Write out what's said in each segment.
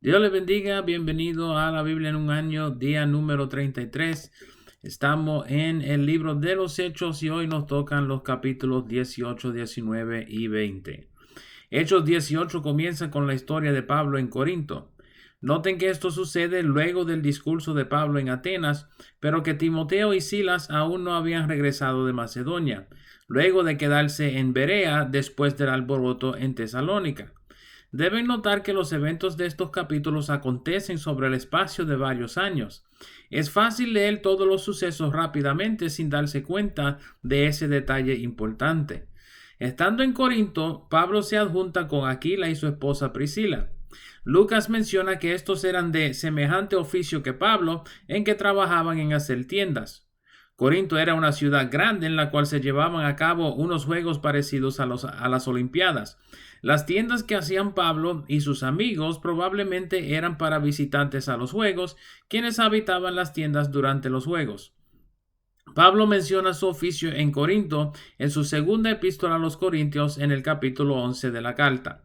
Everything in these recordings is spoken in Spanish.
Dios le bendiga, bienvenido a la Biblia en un año, día número 33. Estamos en el libro de los Hechos y hoy nos tocan los capítulos 18, 19 y 20. Hechos 18 comienza con la historia de Pablo en Corinto. Noten que esto sucede luego del discurso de Pablo en Atenas, pero que Timoteo y Silas aún no habían regresado de Macedonia, luego de quedarse en Berea después del alboroto en Tesalónica. Deben notar que los eventos de estos capítulos acontecen sobre el espacio de varios años. Es fácil leer todos los sucesos rápidamente sin darse cuenta de ese detalle importante. Estando en Corinto, Pablo se adjunta con Aquila y su esposa Priscila. Lucas menciona que estos eran de semejante oficio que Pablo, en que trabajaban en hacer tiendas. Corinto era una ciudad grande en la cual se llevaban a cabo unos juegos parecidos a las Olimpiadas. Las tiendas que hacían Pablo y sus amigos probablemente eran para visitantes a los juegos, quienes habitaban las tiendas durante los juegos. Pablo menciona su oficio en Corinto en su segunda epístola a los Corintios en el capítulo 11 de la carta.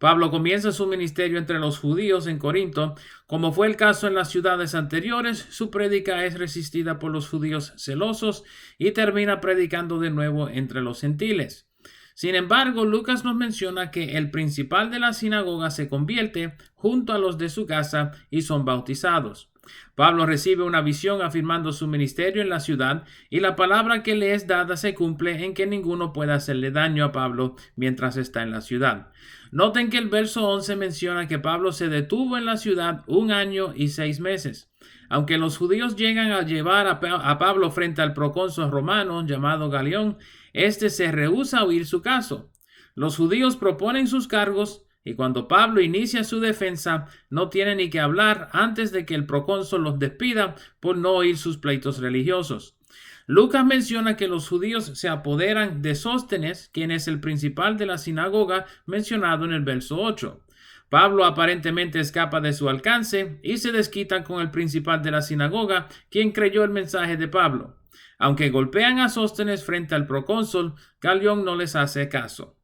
Pablo comienza su ministerio entre los judíos en Corinto. Como fue el caso en las ciudades anteriores, su prédica es resistida por los judíos celosos y termina predicando de nuevo entre los gentiles. Sin embargo, Lucas nos menciona que el principal de la sinagoga se convierte junto a los de su casa y son bautizados. Pablo recibe una visión afirmando su ministerio en la ciudad y la palabra que le es dada se cumple en que ninguno puede hacerle daño a Pablo mientras está en la ciudad. Noten que el verso 11 menciona que Pablo se detuvo en la ciudad 1 año y 6 meses. Aunque los judíos llegan a llevar a Pablo frente al procónsul romano llamado Galión, este se rehúsa a oír su caso. Los judíos proponen sus cargos y cuando Pablo inicia su defensa, no tiene ni que hablar antes de que el procónsul los despida por no oír sus pleitos religiosos. Lucas menciona que los judíos se apoderan de Sóstenes, quien es el principal de la sinagoga mencionado en el verso 8. Pablo aparentemente escapa de su alcance y se desquita con el principal de la sinagoga, quien creyó el mensaje de Pablo. Aunque golpean a Sóstenes frente al procónsul, Galión no les hace caso.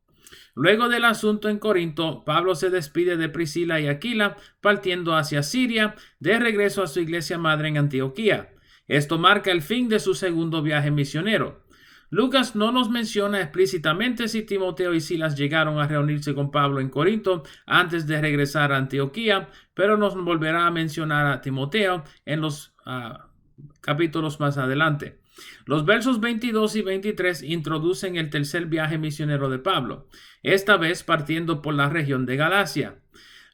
Luego del asunto en Corinto, Pablo se despide de Priscila y Aquila, partiendo hacia Siria, de regreso a su iglesia madre en Antioquía. Esto marca el fin de su segundo viaje misionero. Lucas no nos menciona explícitamente si Timoteo y Silas llegaron a reunirse con Pablo en Corinto antes de regresar a Antioquía, pero nos volverá a mencionar a Timoteo en los capítulos más adelante. Los versos 22 y 23 introducen el tercer viaje misionero de Pablo, esta vez partiendo por la región de Galacia.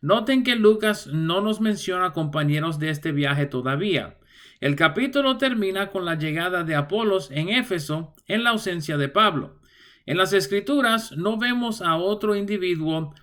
Noten que Lucas no nos menciona compañeros de este viaje todavía. El capítulo termina con la llegada de Apolos en Éfeso en la ausencia de Pablo. En las Escrituras no vemos a otro individuo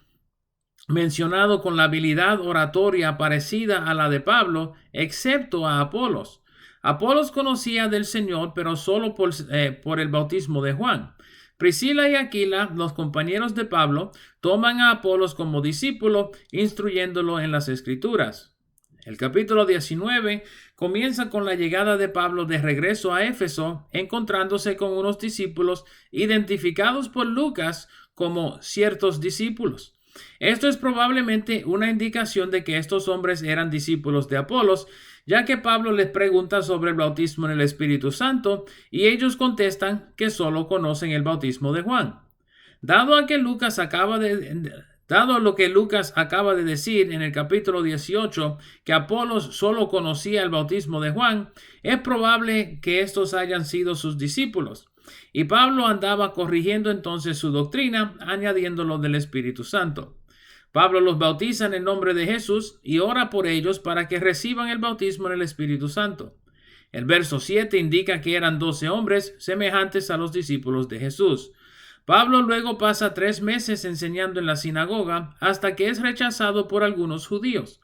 mencionado con la habilidad oratoria parecida a la de Pablo, excepto a Apolos. Apolos conocía del Señor, pero solo por el bautismo de Juan. Priscila y Aquila, los compañeros de Pablo, toman a Apolos como discípulo, instruyéndolo en las Escrituras. El capítulo 19 comienza con la llegada de Pablo de regreso a Éfeso, encontrándose con unos discípulos identificados por Lucas como ciertos discípulos. Esto es probablemente una indicación de que estos hombres eran discípulos de Apolos, ya que Pablo les pregunta sobre el bautismo en el Espíritu Santo y ellos contestan que solo conocen el bautismo de Juan. Dado lo que Lucas acaba de decir en el capítulo 18, que Apolos solo conocía el bautismo de Juan, es probable que estos hayan sido sus discípulos. Y Pablo andaba corrigiendo entonces su doctrina, añadiéndolo del Espíritu Santo. Pablo los bautiza en el nombre de Jesús y ora por ellos para que reciban el bautismo en el Espíritu Santo. El verso 7 indica que eran 12 hombres semejantes a los discípulos de Jesús. Pablo luego pasa 3 meses enseñando en la sinagoga hasta que es rechazado por algunos judíos.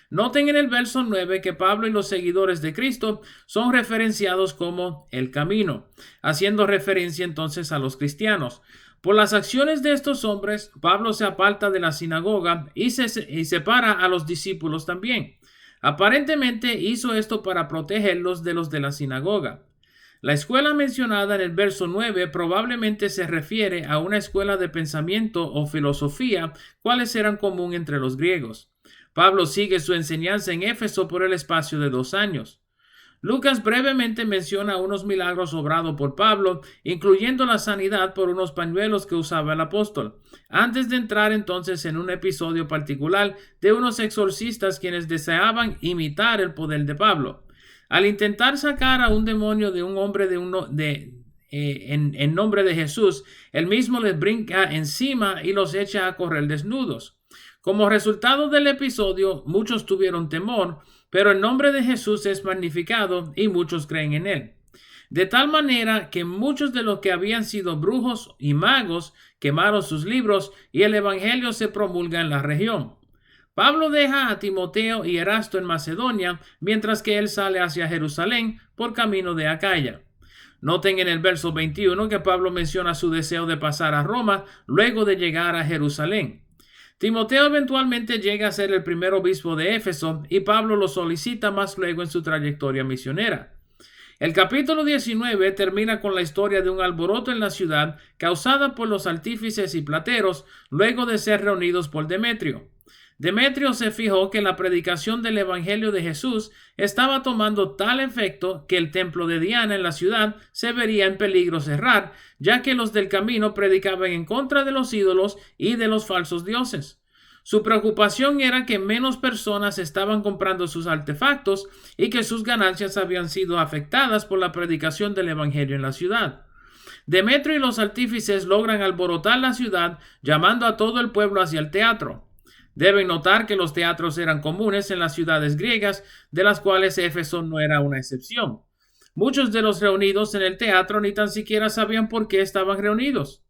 Noten en el verso 9 que Pablo y los seguidores de Cristo son referenciados como el camino, haciendo referencia entonces a los cristianos. Por las acciones de estos hombres, Pablo se aparta de la sinagoga y separa a los discípulos también. Aparentemente hizo esto para protegerlos de los de la sinagoga. La escuela mencionada en el verso 9 probablemente se refiere a una escuela de pensamiento o filosofía, cuales eran común entre los griegos. Pablo sigue su enseñanza en Éfeso por el espacio de 2 años. Lucas brevemente menciona unos milagros obrados por Pablo, incluyendo la sanidad por unos pañuelos que usaba el apóstol, antes de entrar entonces en un episodio particular de unos exorcistas quienes deseaban imitar el poder de Pablo. Al intentar sacar a un demonio de un hombre en nombre de Jesús, él mismo les brinca encima y los echa a correr desnudos. Como resultado del episodio, muchos tuvieron temor, pero el nombre de Jesús es magnificado y muchos creen en él. De tal manera que muchos de los que habían sido brujos y magos quemaron sus libros y el evangelio se promulga en la región. Pablo deja a Timoteo y Erasto en Macedonia, mientras que él sale hacia Jerusalén por camino de Acaya. Noten en el verso 21 que Pablo menciona su deseo de pasar a Roma luego de llegar a Jerusalén. Timoteo eventualmente llega a ser el primer obispo de Éfeso y Pablo lo solicita más luego en su trayectoria misionera. El capítulo 19 termina con la historia de un alboroto en la ciudad causada por los artífices y plateros luego de ser reunidos por Demetrio. Demetrio se fijó que la predicación del Evangelio de Jesús estaba tomando tal efecto que el templo de Diana en la ciudad se vería en peligro cerrar, ya que los del camino predicaban en contra de los ídolos y de los falsos dioses. Su preocupación era que menos personas estaban comprando sus artefactos y que sus ganancias habían sido afectadas por la predicación del Evangelio en la ciudad. Demetrio y los artífices logran alborotar la ciudad, llamando a todo el pueblo hacia el teatro. Deben notar que los teatros eran comunes en las ciudades griegas, de las cuales Éfeso no era una excepción. Muchos de los reunidos en el teatro ni tan siquiera sabían por qué estaban reunidos.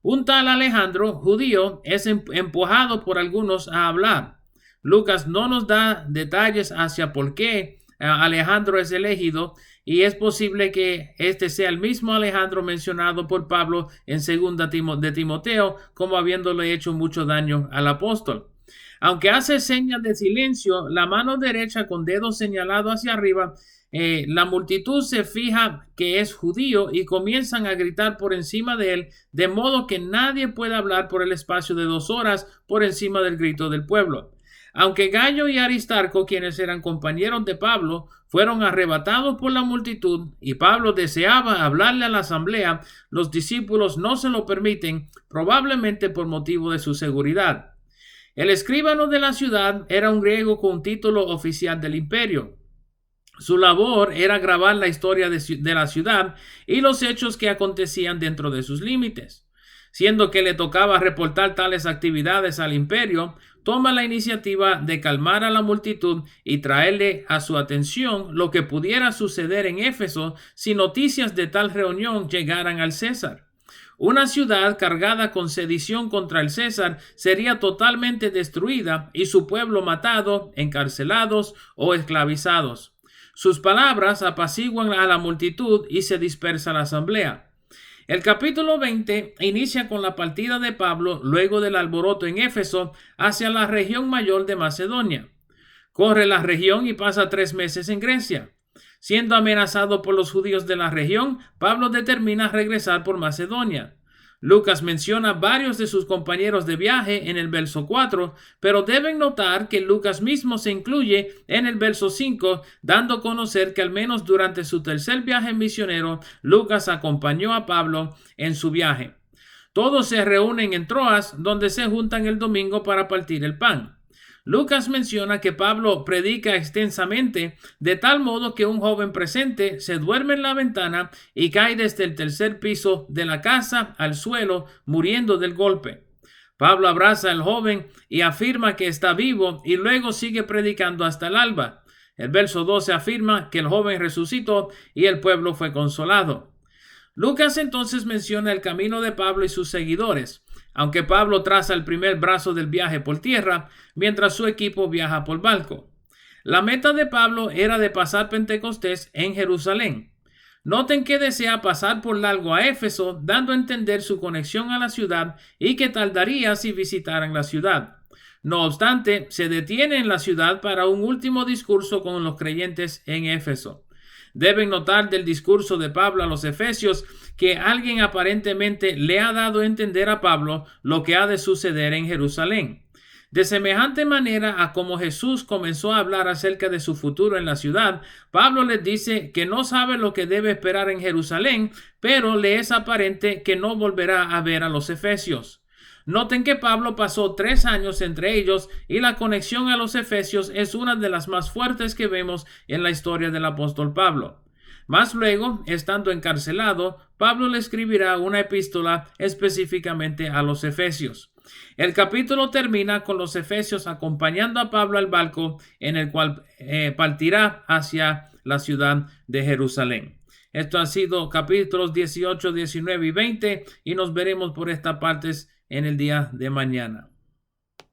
Un tal Alejandro, judío, es empujado por algunos a hablar. Lucas no nos da detalles hacia por qué Alejandro es elegido, y es posible que este sea el mismo Alejandro mencionado por Pablo en 2 de Timoteo como habiéndole hecho mucho daño al apóstol. Aunque hace señas de silencio, la mano derecha con dedo señalado hacia arriba, la multitud se fija que es judío y comienzan a gritar por encima de él, de modo que nadie puede hablar por el espacio de 2 horas por encima del grito del pueblo. Aunque Gallo y Aristarco, quienes eran compañeros de Pablo, fueron arrebatados por la multitud y Pablo deseaba hablarle a la asamblea, los discípulos no se lo permiten, probablemente por motivo de su seguridad. El escribano de la ciudad era un griego con título oficial del imperio. Su labor era grabar la historia de la ciudad y los hechos que acontecían dentro de sus límites. Siendo que le tocaba reportar tales actividades al imperio, toma la iniciativa de calmar a la multitud y traerle a su atención lo que pudiera suceder en Éfeso si noticias de tal reunión llegaran al César. Una ciudad cargada con sedición contra el César sería totalmente destruida y su pueblo matado, encarcelados o esclavizados. Sus palabras apaciguan a la multitud y se dispersa la asamblea. El capítulo 20 inicia con la partida de Pablo luego del alboroto en Éfeso hacia la región mayor de Macedonia. Corre la región y pasa 3 meses en Grecia. Siendo amenazado por los judíos de la región, Pablo determina regresar por Macedonia. Lucas menciona varios de sus compañeros de viaje en el verso 4, pero deben notar que Lucas mismo se incluye en el verso 5, dando a conocer que al menos durante su tercer viaje misionero, Lucas acompañó a Pablo en su viaje. Todos se reúnen en Troas, donde se juntan el domingo para partir el pan. Lucas menciona que Pablo predica extensamente, de tal modo que un joven presente se duerme en la ventana y cae desde el 3er piso de la casa al suelo, muriendo del golpe. Pablo abraza al joven y afirma que está vivo y luego sigue predicando hasta el alba. El verso 12 afirma que el joven resucitó y el pueblo fue consolado. Lucas entonces menciona el camino de Pablo y sus seguidores, aunque Pablo traza el primer brazo del viaje por tierra, mientras su equipo viaja por barco. La meta de Pablo era de pasar Pentecostés en Jerusalén. Noten que desea pasar por largo a Éfeso, dando a entender su conexión a la ciudad y que tardaría si visitaran la ciudad. No obstante, se detiene en la ciudad para un último discurso con los creyentes en Éfeso. Deben notar del discurso de Pablo a los efesios que alguien aparentemente le ha dado a entender a Pablo lo que ha de suceder en Jerusalén. De semejante manera a como Jesús comenzó a hablar acerca de su futuro en la ciudad, Pablo les dice que no sabe lo que debe esperar en Jerusalén, pero le es aparente que no volverá a ver a los efesios. Noten que Pablo pasó 3 años entre ellos y la conexión a los efesios es una de las más fuertes que vemos en la historia del apóstol Pablo. Más luego, estando encarcelado, Pablo le escribirá una epístola específicamente a los efesios. El capítulo termina con los efesios acompañando a Pablo al barco en el cual partirá hacia la ciudad de Jerusalén. Esto ha sido capítulos 18, 19 y 20 y nos veremos por estas partes en el día de mañana.